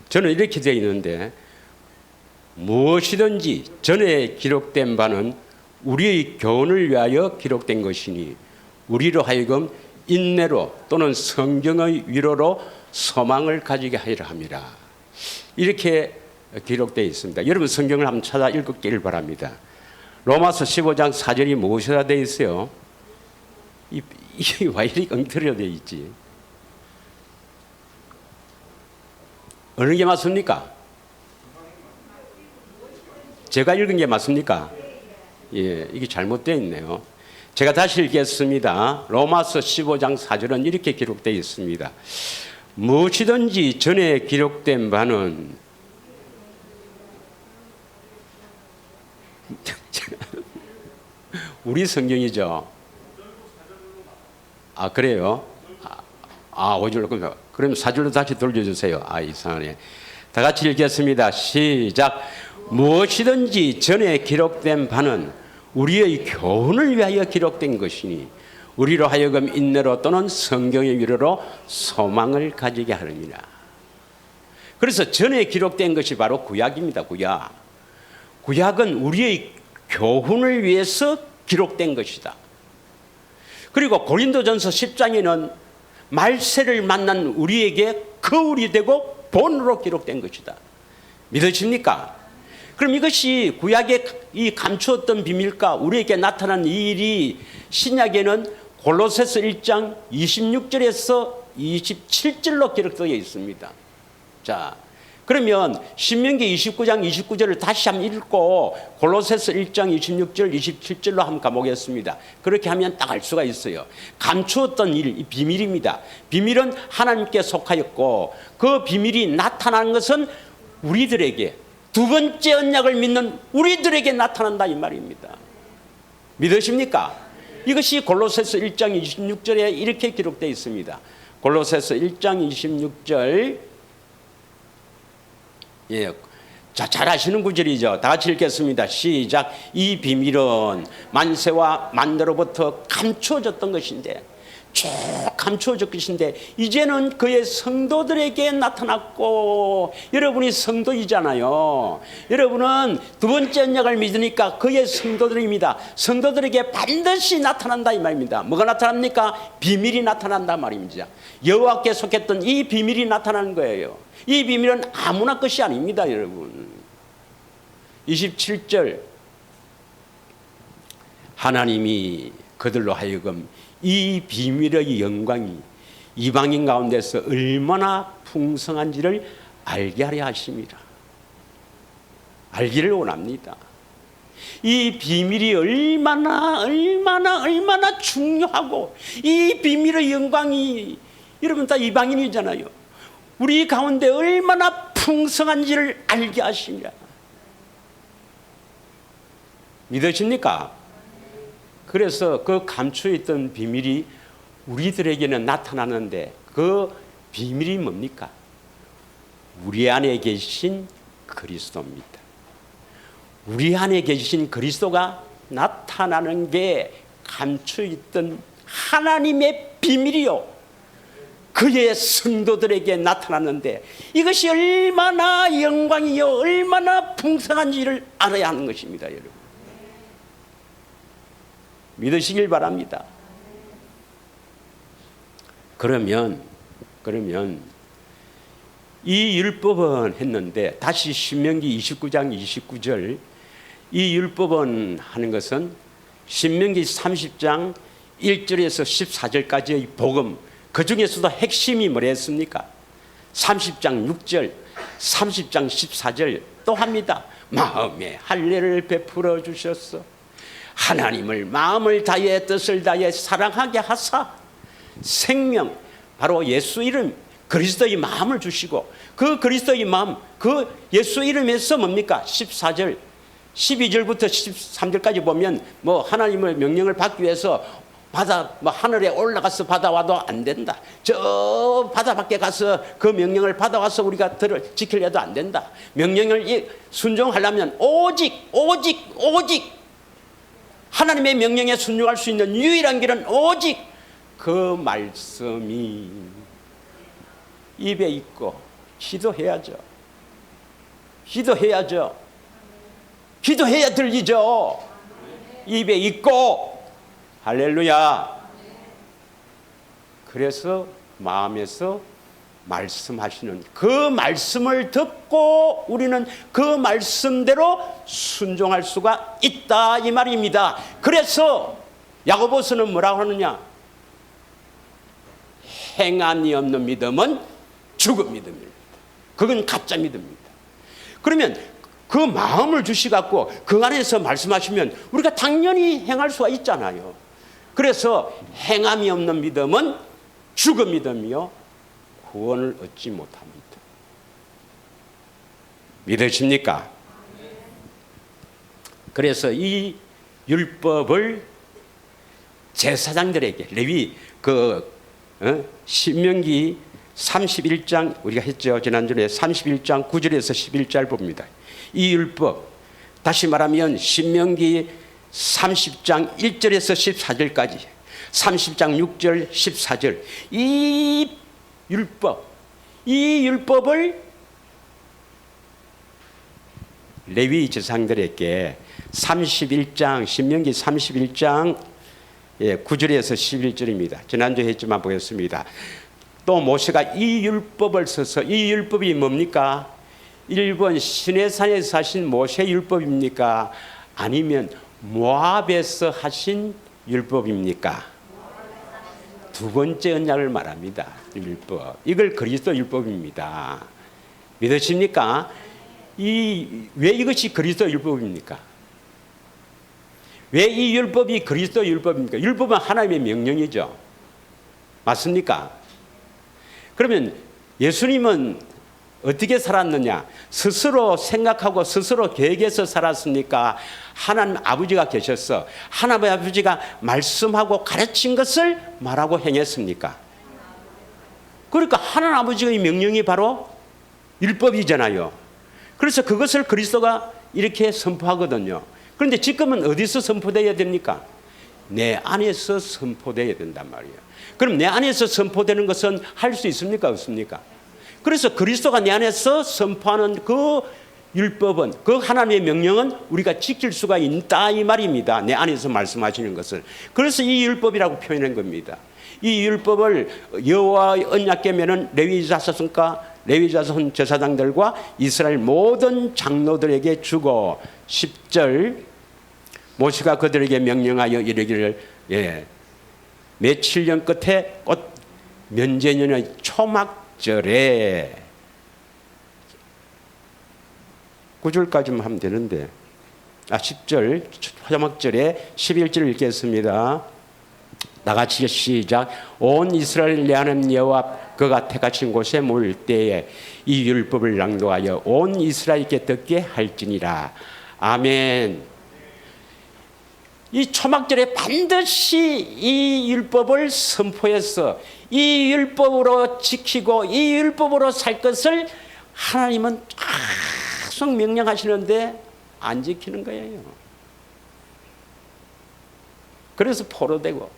저는 이렇게 되어 있는데, 무엇이든지 전에 기록된 바는 우리의 교훈을 위하여 기록된 것이니 우리로 하여금 인내로 또는 성경의 위로로 소망을 가지게 하리라 함이라. 이렇게 기록되어 있습니다. 여러분 성경을 한번 찾아 읽기를 바랍니다. 로마서 15장 4절이 무엇이라 되어 있어요? 이게 왜 이렇게 엉터리로 되어 있지? 어느 게 맞습니까? 제가 읽은 게 맞습니까? 예, 이게 잘못되어 있네요. 제가 다시 읽겠습니다. 로마서 15장 4절은 이렇게 기록되어 있습니다. 무엇이든지 전에 기록된 바는 우리 성경이죠. 그래요? 5절로 그럼 4절로 다시 돌려주세요. 이상하네. 다 같이 읽겠습니다. 시작. 무엇이든지 전에 기록된 바는 우리의 교훈을 위하여 기록된 것이니 우리로 하여금 인내로 또는 성경의 위로로 소망을 가지게 하느니라. 그래서 전에 기록된 것이 바로 구약입니다. 구약은 우리의 교훈을 위해서 기록된 것이다. 그리고 고린도전서 10장에는 말세를 만난 우리에게 거울이 되고 본으로 기록된 것이다. 믿으십니까? 그럼 이것이 구약에 이 감추었던 비밀과 우리에게 나타난 이 일이 신약에는 골로새서 1장 26절에서 27절로 기록되어 있습니다. 자, 그러면 신명기 29장 29절을 다시 한번 읽고 골로새서 1장 26절 27절로 한번 가보겠습니다. 그렇게 하면 딱 알 수가 있어요. 감추었던 일, 이 비밀입니다. 비밀은 하나님께 속하였고 그 비밀이 나타나는 것은 우리들에게, 두 번째 언약을 믿는 우리들에게 나타난다 이 말입니다. 믿으십니까? 이것이 골로새서 1장 26절에 이렇게 기록되어 있습니다. 골로새서 1장 26절. 예, 자, 잘 아시는 구절이죠. 다 같이 읽겠습니다. 시작. 이 비밀은 만세와 만대로부터 감추어졌던 것인데, 쭉 감추어졌던 것인데 이제는 그의 성도들에게 나타났고, 여러분이 성도이잖아요. 여러분은 두 번째 언약을 믿으니까 그의 성도들입니다. 성도들에게 반드시 나타난다 이 말입니다. 뭐가 나타납니까? 비밀이 나타난다 말입니다. 여호와께 속했던 이 비밀이 나타나는 거예요. 이 비밀은 아무나 것이 아닙니다, 여러분. 27절. 하나님이 그들로 하여금 이 비밀의 영광이 이방인 가운데서 얼마나 풍성한지를 알게 하려 하십니다. 알기를 원합니다. 이 비밀이 얼마나 중요하고, 이 비밀의 영광이, 여러분 다 이방인이잖아요. 우리 가운데 얼마나 풍성한지를 알게 하십니다. 믿으십니까? 그래서 그 감추어있던 비밀이 우리들에게는 나타나는데, 그 비밀이 뭡니까? 우리 안에 계신 그리스도입니다. 우리 안에 계신 그리스도가 나타나는 게 감추어있던 하나님의 비밀이요, 그의 성도들에게 나타났는데, 이것이 얼마나 영광이요 얼마나 풍성한지를 알아야 하는 것입니다, 여러분. 믿으시길 바랍니다. 그러면 이 율법은 했는데 다시 신명기 29장 29절, 이 율법은 하는 것은 신명기 30장 1절에서 14절까지의 복음, 그 중에서도 핵심이 뭐랬습니까? 30장 6절, 30장 14절 또 합니다. 마음에 할례를 베풀어 주셨어. 하나님을 마음을 다해 뜻을 다해 사랑하게 하사 생명, 바로 예수 이름, 그리스도의 마음을 주시고, 그 그리스도의 마음, 그 예수 이름에서 뭡니까? 14절 12절부터 13절까지 보면 뭐 하나님의 명령을 받기 위해서 바다, 뭐 하늘에 올라가서 받아와도 안 된다. 저 바다 밖에 가서 그 명령을 받아와서 우리가 지키려도 안 된다. 명령을 순종하려면 오직 하나님의 명령에 순종할 수 있는 유일한 길은 오직 그 말씀이 입에 있고 기도해야죠. 기도해야 들리죠. 입에 있고. 할렐루야. 그래서 마음에서 말씀하시는 그 말씀을 듣고 우리는 그 말씀대로 순종할 수가 있다, 이 말입니다. 그래서 야고보서는 뭐라고 하느냐? 행함이 없는 믿음은 죽은 믿음입니다. 그건 가짜 믿음입니다. 그러면 그 마음을 주시갖고 그 안에서 말씀하시면 우리가 당연히 행할 수가 있잖아요. 그래서 행함이 없는 믿음은 죽은 믿음이요 구원을 얻지 못합니다. 믿으십니까? 그래서 이 율법을 제사장들에게, 레위 신명기 31장 우리가 했죠. 지난주에 31장 9절에서 11절 봅니다. 이 율법, 다시 말하면 신명기 30장 1절에서 14절까지, 30장 6절 14절, 이 율법을 레위 제사장들에게 31장, 신명기 31장 9절에서 11절입니다. 지난주에 했지만 보겠습니다. 또 모세가 이 율법을 써서, 이 율법이 뭡니까? 1번 시내산에서 하신 모세 율법입니까? 아니면 모압에서 하신 율법입니까? 두 번째 언약을 말합니다. 율법. 이걸 그리스도 율법입니다. 믿으십니까? 왜 이것이 그리스도 율법입니까? 왜 이 율법이 그리스도 율법입니까? 율법은 하나님의 명령이죠. 맞습니까? 그러면 예수님은 어떻게 살았느냐? 스스로 생각하고 스스로 계획해서 살았습니까? 하나님 아버지가 계셔서 하나님 아버지가 말씀하고 가르친 것을 말하고 행했습니까? 그러니까 하나님 아버지의 명령이 바로 율법이잖아요. 그래서 그것을 그리스도가 이렇게 선포하거든요. 그런데 지금은 어디서 선포되어야 됩니까? 내 안에서 선포되어야 된단 말이에요. 그럼 내 안에서 선포되는 것은 할 수 있습니까? 없습니까? 그래서 그리스도가 내 안에서 선포하는 그 율법은, 그 하나님의 명령은 우리가 지킬 수가 있다, 이 말입니다. 내 안에서 말씀하시는 것을. 그래서 이 율법이라고 표현한 겁니다. 이 율법을 여호와의 언약궤면은 레위 자손 제사장들과 이스라엘 모든 장로들에게 주고 10절 모세가 그들에게 명령하여 이르기를 며칠 년 끝에 곧 면제년의 초막절에 9절까지만 하면 되는데 10절 초막절에 11절 읽겠습니다. 나같이 시작. 온 이스라엘 내 하나님 여호와 그가 택하신 곳에 모일 때에 이 율법을 낭독하여 온 이스라엘께 듣게 할지니라. 아멘. 이 초막절에 반드시 이 율법을 선포해서 이 율법으로 지키고 이 율법으로 살 것을 하나님은 계속 명령하시는데 안 지키는 거예요. 그래서 포로되고,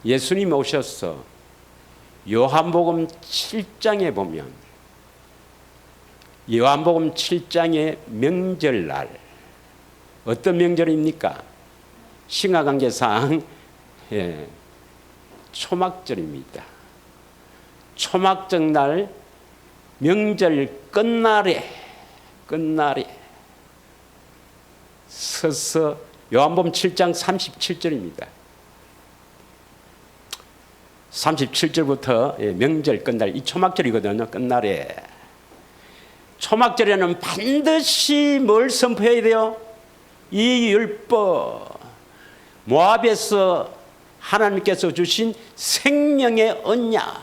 예수님 오셔서 요한복음 7장에 보면 요한복음 7장의 명절날 어떤 명절입니까? 신화관계상 초막절입니다. 초막절 날 명절 끝날에 서서 요한복음 7장 37절입니다. 37절부터 명절 끝날 이 초막절이거든요. 끝날에 초막절에는 반드시 뭘 선포해야 돼요? 이 율법, 모압에서 하나님께서 주신 생명의 언약,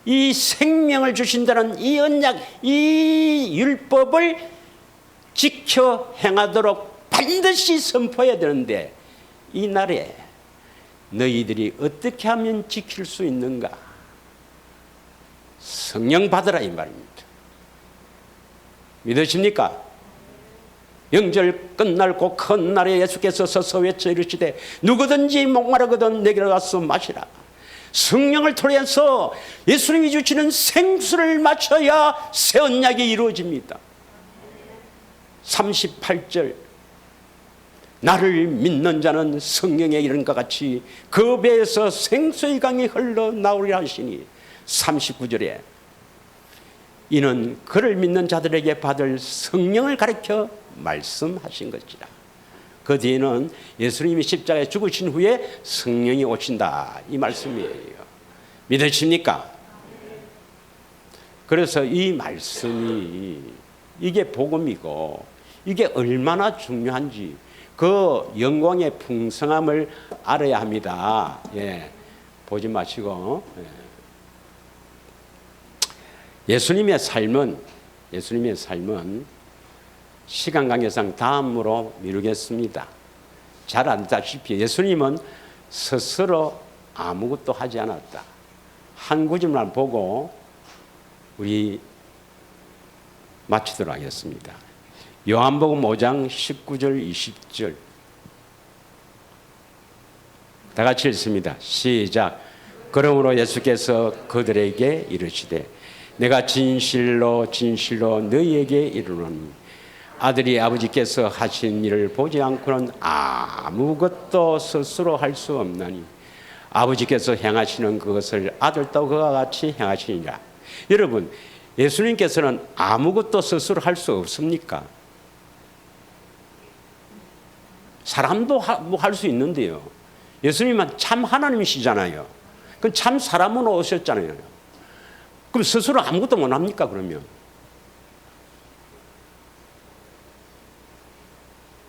이 생명을 주신다는 이 언약, 이 율법을 지켜 행하도록 반드시 선포해야 되는데, 이 날에 너희들이 어떻게 하면 지킬 수 있는가? 성령 받으라 이 말입니다. 믿으십니까? 명절 끝날고 큰 날에 예수께서 서서 외쳐 이르시되 누구든지 목마르거든 내게로 와서 마시라. 성령을 통해서 예수님이 주시는 생수를 마셔야 새 언약이 이루어집니다. 38절 나를 믿는 자는 성령의 이름과 같이 그 배에서 생수의 강이 흘러나오리라 하시니 39절에 이는 그를 믿는 자들에게 받을 성령을 가르쳐 말씀하신 것이라. 그 뒤에는 예수님이 십자가에 죽으신 후에 성령이 오신다 이 말씀이에요. 믿으십니까? 그래서 이 말씀이 이게 복음이고 이게 얼마나 중요한지 그 영광의 풍성함을 알아야 합니다. 보지 마시고 예수님의 삶은 시간 관계상 다음으로 미루겠습니다. 잘 안다시피 예수님은 스스로 아무것도 하지 않았다. 한 구절만 보고 우리 마치도록 하겠습니다. 요한복음 5장 19절 20절 다 같이 읽습니다. 시작. 그러므로 예수께서 그들에게 이르시되 내가 진실로 너희에게 이르노니 아들이 아버지께서 하신 일을 보지 않고는 아무것도 스스로 할 수 없나니 아버지께서 행하시는 그것을 아들도 그와 같이 행하시니라. 여러분, 예수님께서는 아무것도 스스로 할 수 없습니까? 사람도 할 수 있는데요. 예수님은 참 하나님이시잖아요. 그럼 참 사람으로 오셨잖아요. 그럼 스스로 아무것도 못 합니까, 그러면?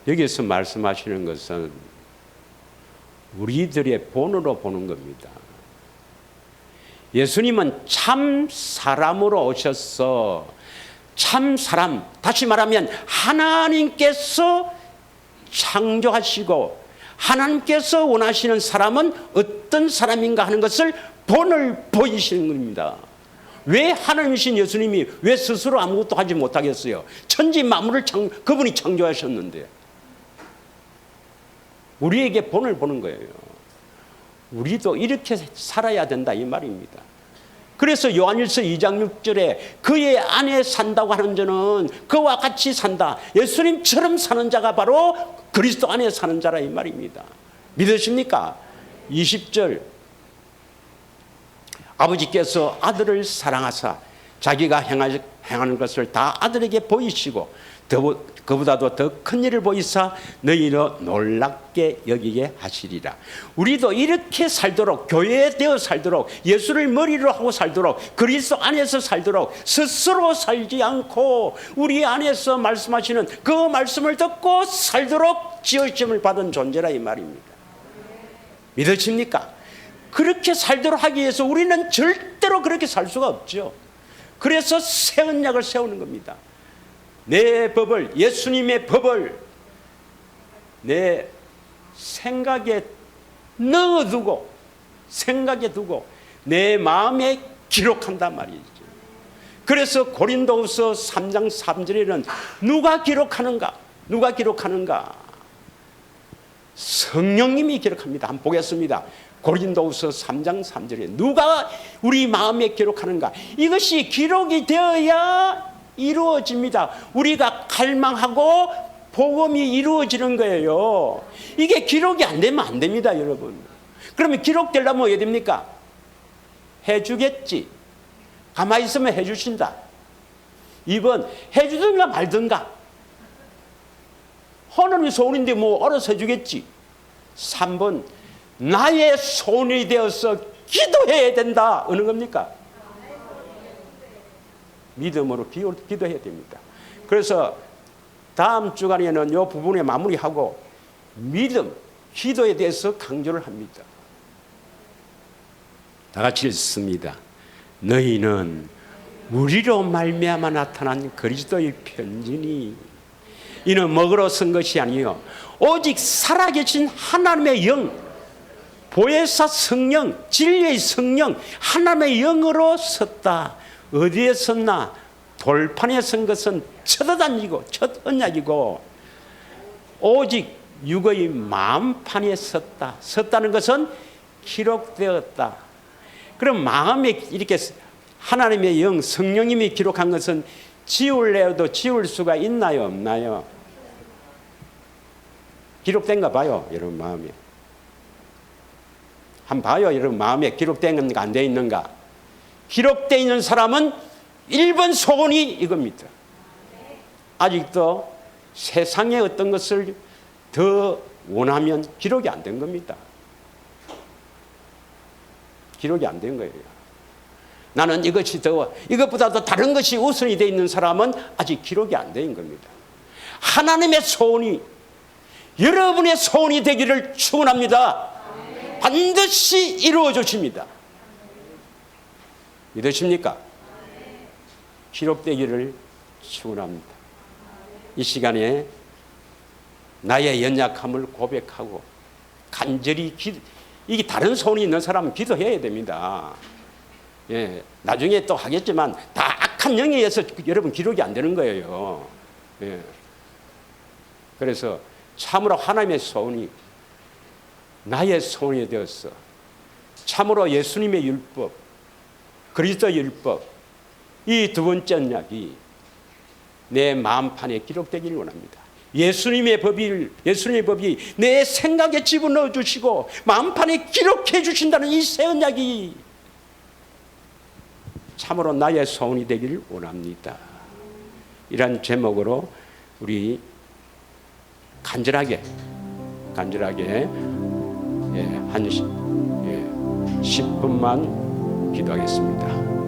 여기서 말씀하시는 것은 우리들의 본으로 보는 겁니다. 예수님은 참 사람으로 오셔서 참 사람, 다시 말하면 하나님께서 창조하시고 하나님께서 원하시는 사람은 어떤 사람인가 하는 것을 본을 보이시는 겁니다. 왜 하나님이신 예수님이 왜 스스로 아무것도 하지 못하겠어요? 천지 만물을 그분이 창조하셨는데 우리에게 본을 보는 거예요. 우리도 이렇게 살아야 된다 이 말입니다. 그래서 요한일서 2장 6절에 그의 안에 산다고 하는 자는 그와 같이 산다. 예수님처럼 사는 자가 바로 그리스도 안에 사는 자라 이 말입니다. 믿으십니까? 20절 아버지께서 아들을 사랑하사 자기가 행하는 것을 다 아들에게 보이시고 그보다도 더 큰 일을 보이사 너희로 놀랍게 여기게 하시리라. 우리도 이렇게 살도록 교회되어 살도록 예수를 머리로 하고 살도록 그리스도 안에서 살도록 스스로 살지 않고 우리 안에서 말씀하시는 그 말씀을 듣고 살도록 지으심을 받은 존재라 이 말입니다. 믿으십니까? 그렇게 살도록 하기 위해서 우리는 절대로 그렇게 살 수가 없죠. 그래서 새 언약을 세우는 겁니다. 내 법을, 예수님의 법을 내 생각에 넣어두고 생각에 두고 내 마음에 기록한단 말이죠. 그래서 고린도후서 3장 3절에는 누가 기록하는가? 누가 기록하는가? 성령님이 기록합니다. 한번 보겠습니다. 고린도후서 3장 3절에 누가 우리 마음에 기록하는가? 이것이 기록이 되어야 이루어집니다. 우리가 갈망하고 복음이 이루어지는 거예요. 이게 기록이 안 되면 안 됩니다, 여러분. 그러면 기록되려면 어떻게 됩니까? 해주겠지. 가만히 있으면 해주신다. 2번, 해주든가 말든가. 하나님의 소원인데 뭐 알아서 해주겠지. 3번, 나의 소원이 되어서 기도해야 된다. 어느 겁니까? 믿음으로 기도해야 됩니다. 그래서 다음 주간에는 이 부분에 마무리하고 믿음, 기도에 대해서 강조를 합니다. 다 같이 읽습니다. 너희는 우리로 말미암아 나타난 그리스도의 편지니 이는 먹으러 쓴 것이 아니요 오직 살아계신 하나님의 영, 보혜사 성령, 진리의 성령, 하나님의 영으로 섰다. 어디에 섰나? 돌판에 선 것은 첫 언약이고 오직 육의 마음판에 섰다. 섰다는 것은 기록되었다. 그럼 마음에 이렇게 하나님의 영, 성령님이 기록한 것은 지울래도 지울 수가 있나요? 없나요? 기록된가 봐요, 여러분 마음에. 한번 봐요, 여러분 마음에 기록된 건가 안 돼 있는가? 기록되어 있는 사람은 1번 소원이 이겁니다. 아직도 세상의 어떤 것을 더 원하면 기록이 안 된 겁니다. 기록이 안 된 거예요. 나는 이것이 더, 이것보다 더 다른 것이 우선이 되어 있는 사람은 아직 기록이 안 된 겁니다. 하나님의 소원이 여러분의 소원이 되기를 축원합니다. 반드시 이루어 주십니다. 믿으십니까? 기록되기를 축원합니다. 이 시간에 나의 연약함을 고백하고 간절히 이게 다른 소원이 있는 사람은 기도해야 됩니다. 예, 나중에 또 하겠지만 다 악한 영에 의해서 여러분 기록이 안 되는 거예요. 예. 그래서 참으로 하나님의 소원이 나의 소원이 되었어. 참으로 예수님의 율법, 그리스도의 율법, 이 두 번째 언약이 내 마음판에 기록되기를 원합니다. 예수님의 법이 내 생각에 집어넣어 주시고 마음판에 기록해 주신다는 이 새 언약이 참으로 나의 소원이 되기를 원합니다. 이런 제목으로 우리 간절하게 한 10분만 기도하겠습니다.